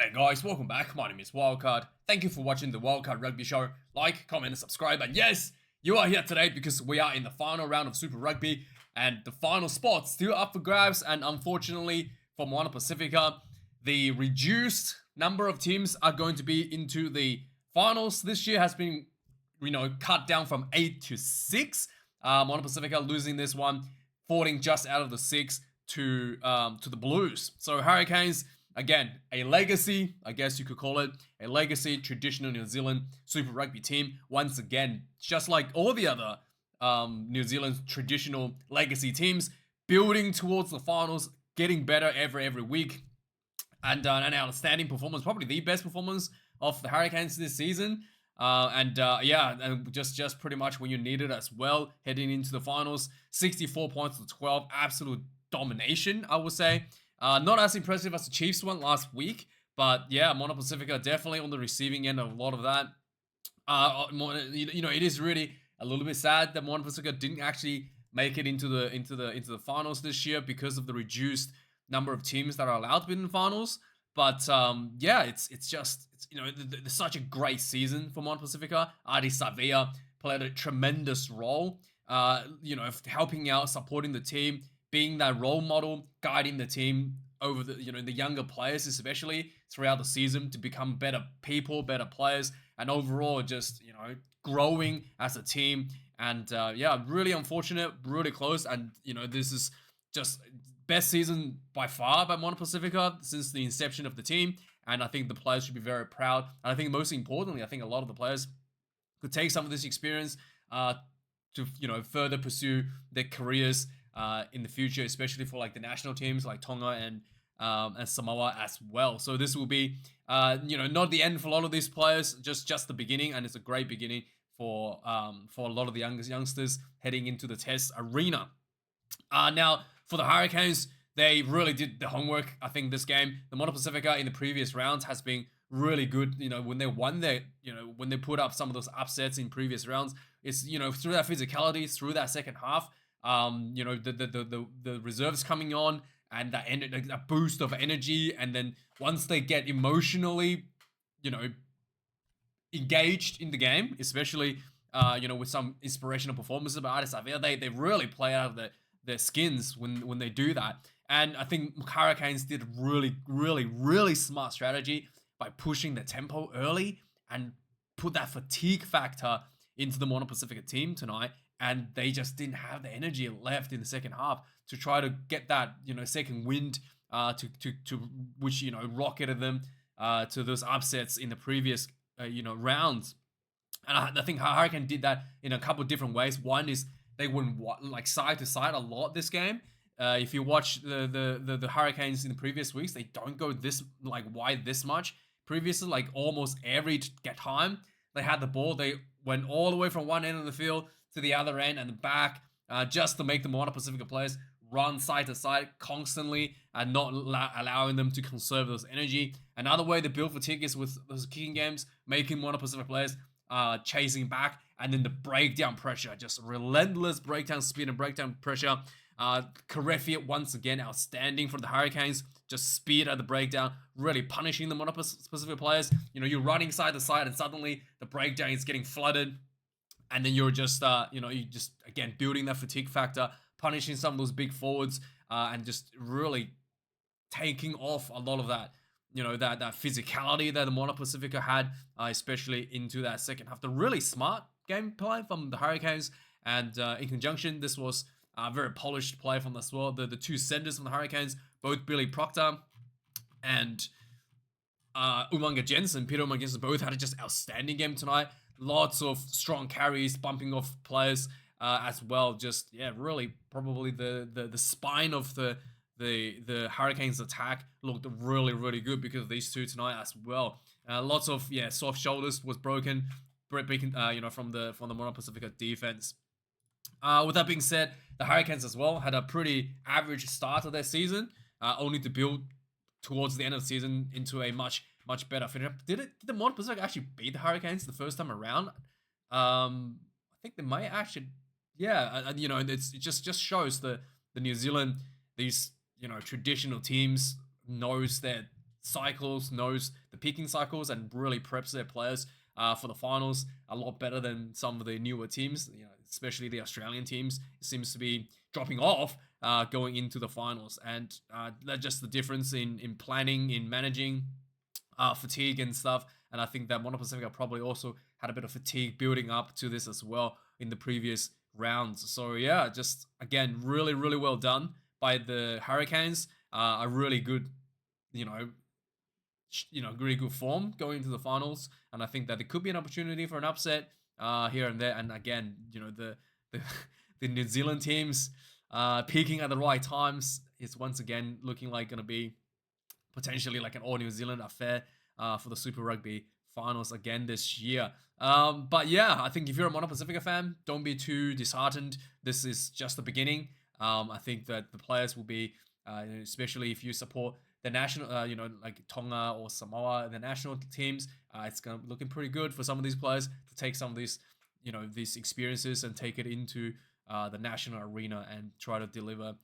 G'day guys, welcome back. My name is Wildkard. Thank you for watching the Wildkard Rugby Show. Like, comment, and subscribe. And yes, you are here today because we are in the final round of Super Rugby and the final spot still up for grabs. And unfortunately for Moana Pasifika, the reduced number of teams are going to be into the finals this year has been, cut down from 8 to 6. Moana Pasifika losing this one, falling just out of the 6 to the Blues. So Hurricanes, again, a legacy, I guess you could call it, a legacy traditional New Zealand Super Rugby team. Once again, just like all the other New Zealand traditional legacy teams, building towards the finals, getting better every week, and an outstanding performance, probably the best performance of the Hurricanes this season. And just pretty much when you need it as well, heading into the finals, 64 points to 12, absolute domination, I would say. Not as impressive as the Chiefs one last week, but yeah, Moana Pasifika definitely on the receiving end of a lot of that. It is really a little bit sad that Moana Pasifika didn't actually make it into the finals this year because of the reduced number of teams that are allowed to be in the finals. But it's such a great season for Moana Pasifika. Adi Savia played a tremendous role, helping out, supporting the team, being that role model, guiding the team over the younger players, especially throughout the season, to become better people, better players, and overall just growing as a team. And really unfortunate, really close, and this is just best season by far by Moana Pasifika since the inception of the team. And I think the players should be very proud. And I think most importantly, I think a lot of the players could take some of this experience to further pursue their careers in the future, especially for like the national teams like Tonga and Samoa as well. So this will be not the end for a lot of these players, just the beginning, and it's a great beginning for a lot of the youngsters heading into the test arena. Now for the Hurricanes, they really did the homework. I think this game, the Moana Pasifika in the previous rounds has been really good. When they won when they put up some of those upsets in previous rounds, it's through that physicality, through that second half. The reserves coming on and that boost of energy, and then once they get emotionally, engaged in the game, especially with some inspirational performances by Adi Savia, they really play out of their skins when they do that. And I think Hurricanes did a really smart strategy by pushing the tempo early and put that fatigue factor into the Moana Pasifika team tonight. And they just didn't have the energy left in the second half to try to get that second wind to which rocketed them to those upsets in the previous rounds. And I think Hurricane did that in a couple of different ways. One is they went like side to side a lot this game. If you watch the Hurricanes in the previous weeks, they don't go this wide this much. Previously, like almost every time they had the ball, they went all the way from one end of the field to the other end and back, just to make the Moana Pasifika players run side to side constantly and not allowing them to conserve those energy. Another way to build fatigue is with those kicking games, making Moana Pasifika players chasing back, and then the breakdown pressure, just relentless breakdown speed and breakdown pressure. Karefia once again outstanding for the Hurricanes, just speed at the breakdown, really punishing the Moana Pasifika players. You're running side to side and suddenly the breakdown is getting flooded. And then you're just, again, building that fatigue factor, punishing some of those big forwards, and just really taking off a lot of that, that physicality that the Moana Pasifika had, especially into that second half. The really smart gameplay from the Hurricanes, and in conjunction, this was a very polished play from as well. The two centers from the Hurricanes, both Billy Proctor and Peter Jensen, both had a just outstanding game tonight. Lots of strong carries, bumping off players as well. Just really probably the spine of the Hurricanes attack looked really good because of these two tonight as well. Lots of soft shoulders was broken, from the Moana Pasifika defense. With that being said, the Hurricanes as well had a pretty average start of their season, only to build towards the end of the season into a much better finish. Did the Moana Pasifika actually beat the Hurricanes the first time around? I think they might actually. Yeah, it just shows the New Zealand, these traditional teams knows their cycles, knows the picking cycles, and really preps their players for the finals a lot better than some of the newer teams. Especially the Australian teams, it seems to be dropping off going into the finals, and that's just the difference in planning, in managing fatigue and stuff. And I think that Moana Pasifika probably also had a bit of fatigue building up to this as well in the previous rounds. So yeah, just again, really, really well done by the Hurricanes. A really good, you know, really good form going into the finals, and I think that there could be an opportunity for an upset here and there. And again, the the New Zealand teams peaking at the right times is once again looking like going to be potentially like an all New Zealand affair for the Super Rugby finals again this year. But yeah, I think if you're a Moana Pasifika fan, don't be too disheartened. This is just the beginning. I think that the players will be, especially if you support the national, like Tonga or Samoa, the national teams, it's going to be looking pretty good for some of these players to take some of these, these experiences and take it into the national arena and try to deliver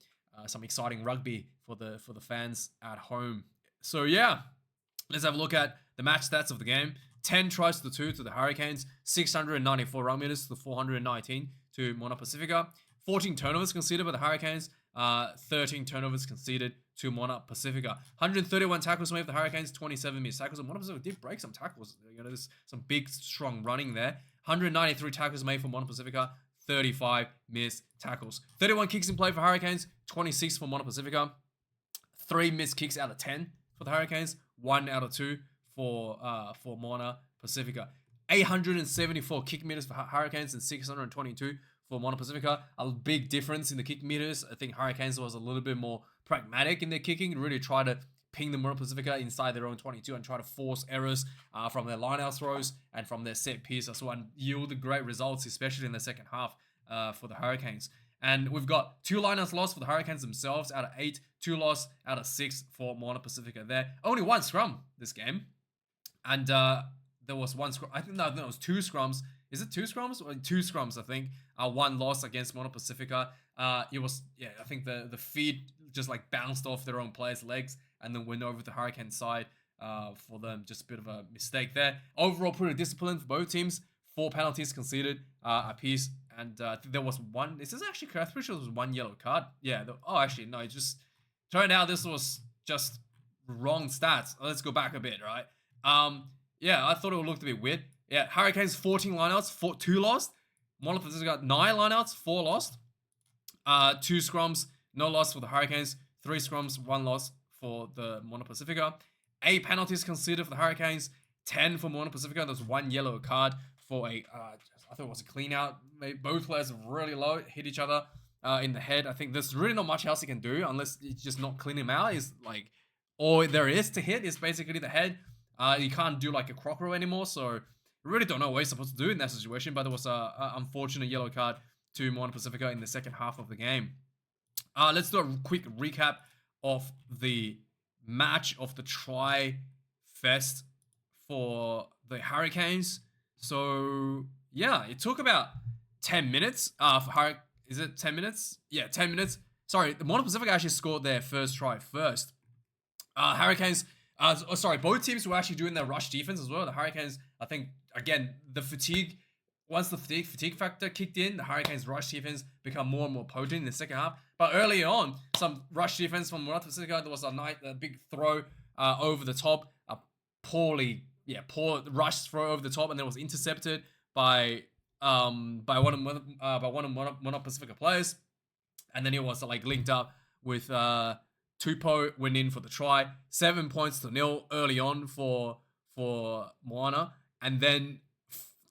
some exciting rugby for the fans at home. So yeah, let's have a look at the match stats of the game. 10 tries to 2 to the Hurricanes, 694 run meters to 419 to Moana Pasifika. 14 turnovers conceded by the Hurricanes, 13 turnovers conceded to Moana Pasifika. 131 tackles made for the Hurricanes, 27 missed tackles. And Moana Pasifika did break some tackles. There's some big, strong running there. 193 tackles made for Moana Pasifika, 35 missed tackles. 31 kicks in play for Hurricanes, 26 for Moana Pasifika. 3 missed kicks out of 10 for the Hurricanes, 1 out of 2 for Moana Pasifika. 874 kick meters for Hurricanes and 622 for Moana Pasifika. A big difference in the kick meters. I think Hurricanes was a little bit more pragmatic in their kicking, really try to ping the Moana Pasifika inside their own 22 and try to force errors from their line-out throws and from their set piece as well, and yield great results, especially in the second half for the Hurricanes. And we've got 2 line-outs lost for the Hurricanes themselves out of 8, 2 loss out of 6 for Moana Pasifika there. Only 1 scrum this game. And there was 1 scrum. I think no, it was 2 scrums. Is it 2 scrums? 2 scrums, I think. 1 loss against Moana Pasifika. It was, I think the feed just like bounced off their own players' legs and then went over the Hurricane side for them. Just a bit of a mistake there. Overall, pretty disciplined for both teams. 4 penalties conceded apiece. And there was 1. Is this actually correct? I'm pretty sure there was 1 yellow card. Yeah. Actually, no. It just turned out this was just wrong stats. Let's go back a bit, right? Yeah, I thought it looked a bit weird. Yeah, Hurricanes 14 lineouts, 2 lost. Moana Pasifika got 9 lineouts, 4 lost. 2 scrums, no loss for the Hurricanes. 3 scrums, 1 loss for the Moana Pasifika. 8 penalties considered for the Hurricanes. 10 for Moana Pasifika. There was 1 yellow card for I thought it was a clean out. Both players really low, hit each other in the head. I think there's really not much else you can do unless it's just not clean him out. Is like all there is to hit is basically the head. You can't do like a croc row anymore, so we really don't know what you're supposed to do in that situation. But there was a unfortunate yellow card to Moana Pasifika in the second half of the game. Let's do a quick recap of the match of the Tri Fest for the Hurricanes. So yeah, it took about 10 minutes. Is it 10 minutes? Yeah, 10 minutes. Sorry, the Moana Pasifika actually scored their first try first. Hurricanes. Both teams were actually doing their rush defense as well. The Hurricanes, I think, again, once the fatigue factor kicked in, the Hurricanes' rush defense become more and more potent in the second half. But early on, some rush defense from Moana Pasifika. There was a big throw over the top, a poor rush throw over the top, and then it was intercepted by one of Moana Pasifika players, and then it was like linked up with Tupou went in for the try. 7 points to 0 early on for Moana. And then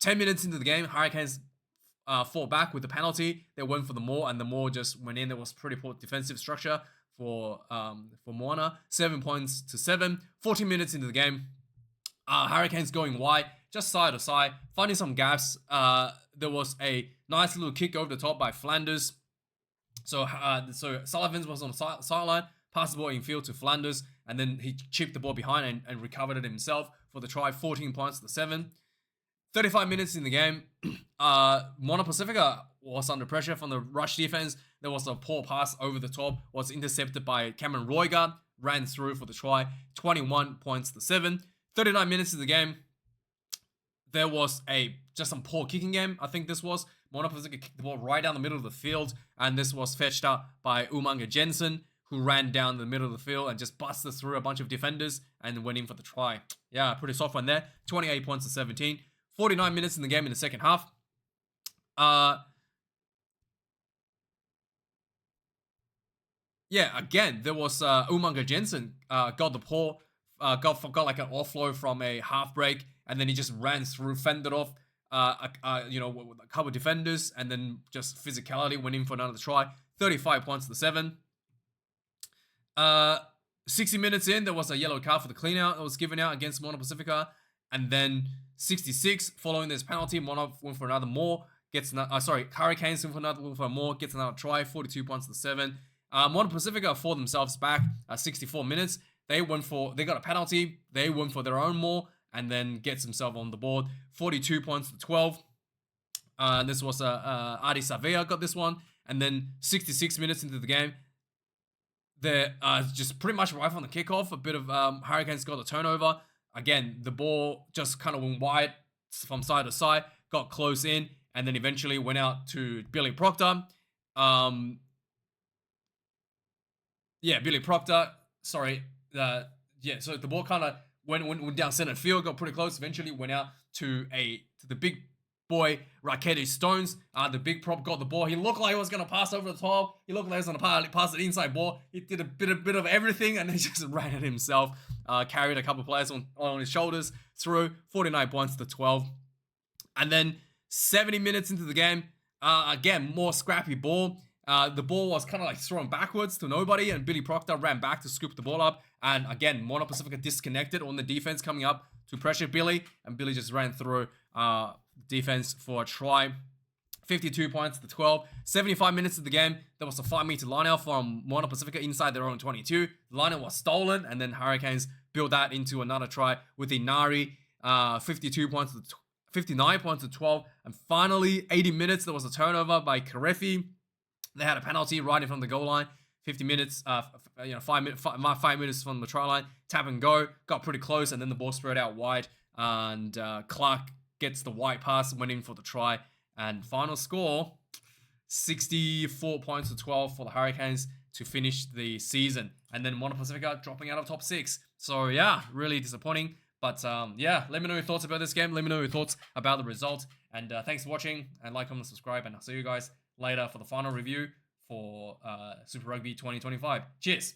10 minutes into the game, Hurricanes fought back with the penalty. They went for the maul, and the maul just went in. There was pretty poor defensive structure for Moana. 7 points to 7. 14 minutes into the game, Hurricanes going wide, just side to side, finding some gaps. There was a nice little kick over the top by Flanders. So Sullivan was on the sideline, passed the ball in field to Flanders, and then he chipped the ball behind and recovered it himself for the try. 14 points to 7. 35 minutes in the game, Moana Pasifika was under pressure from the rush defense. There was a poor pass over the top, was intercepted by Cameron Roigard. ran through for the try, 21 points to 7. 39 minutes of the game. There was just some poor kicking game. I think this was. Moana Pasifika kicked the ball right down the middle of the field, and this was fetched up by Umanga Jensen, who ran down the middle of the field and just busted through a bunch of defenders and went in for the try. Yeah, pretty soft one there. 28 points to 17. 49 minutes in the game in the second half. Yeah, again, there was Umanga Jensen got the ball, got like an offload from a half break, and then he just ran through, fended off, with a couple of defenders, and then just physicality went in for another try. 35 points to 7. 60 minutes in, there was a yellow card for the clean out that was given out against Moana Pasifika, and then 66, following this penalty, Moana went for another more, Hurricanes went for more, gets another try. 42 points to 7. Moana Pasifika fought themselves back at 64 minutes. They got a penalty. They went for their own more, and then gets himself on the board. 42 points to 12. This was Adi Savea got this one. And then 66 minutes into the game, they're just pretty much right from the kickoff. A bit of Hurricanes got a turnover. Again, the ball just kind of went wide from side to side, got close in, and then eventually went out to Billy Proctor. Billy Proctor. Sorry. So the ball kind of went down center field, got pretty close. Eventually went out to the big boy Raketti Stones. The big prop got the ball. He looked like he was gonna pass over the top. He looked like he was gonna pass the inside ball. He did a bit of everything, and then he just ran it himself. Carried a couple of players on his shoulders through. 49 points to 12. And then 70 minutes into the game, again more scrappy ball. The ball was kind of like thrown backwards to nobody, and Billy Proctor ran back to scoop the ball up. And again, Moana Pasifika disconnected on the defense coming up to pressure Billy, and Billy just ran through defense for a try. 52 points to 12. 75 minutes of the game, there was a 5-meter lineout from Moana Pasifika inside their own 22. The lineout was stolen, and then Hurricanes built that into another try with Inari. 59 points to 12. And finally, 80 minutes, there was a turnover by Karefi. They had a penalty right in front of the goal line. 50 minutes, 5 minutes from the try line. Tap and go, got pretty close, and then the ball spread out wide. And Clark gets the white pass, went in for the try. And final score, 64 points to 12 for the Hurricanes to finish the season. And then Moana Pasifika dropping out of top 6. So yeah, really disappointing. But yeah, let me know your thoughts about this game. Let me know your thoughts about the result. And thanks for watching, and like, comment, subscribe, and I'll see you guys later for the final review for Super Rugby 2025. Cheers!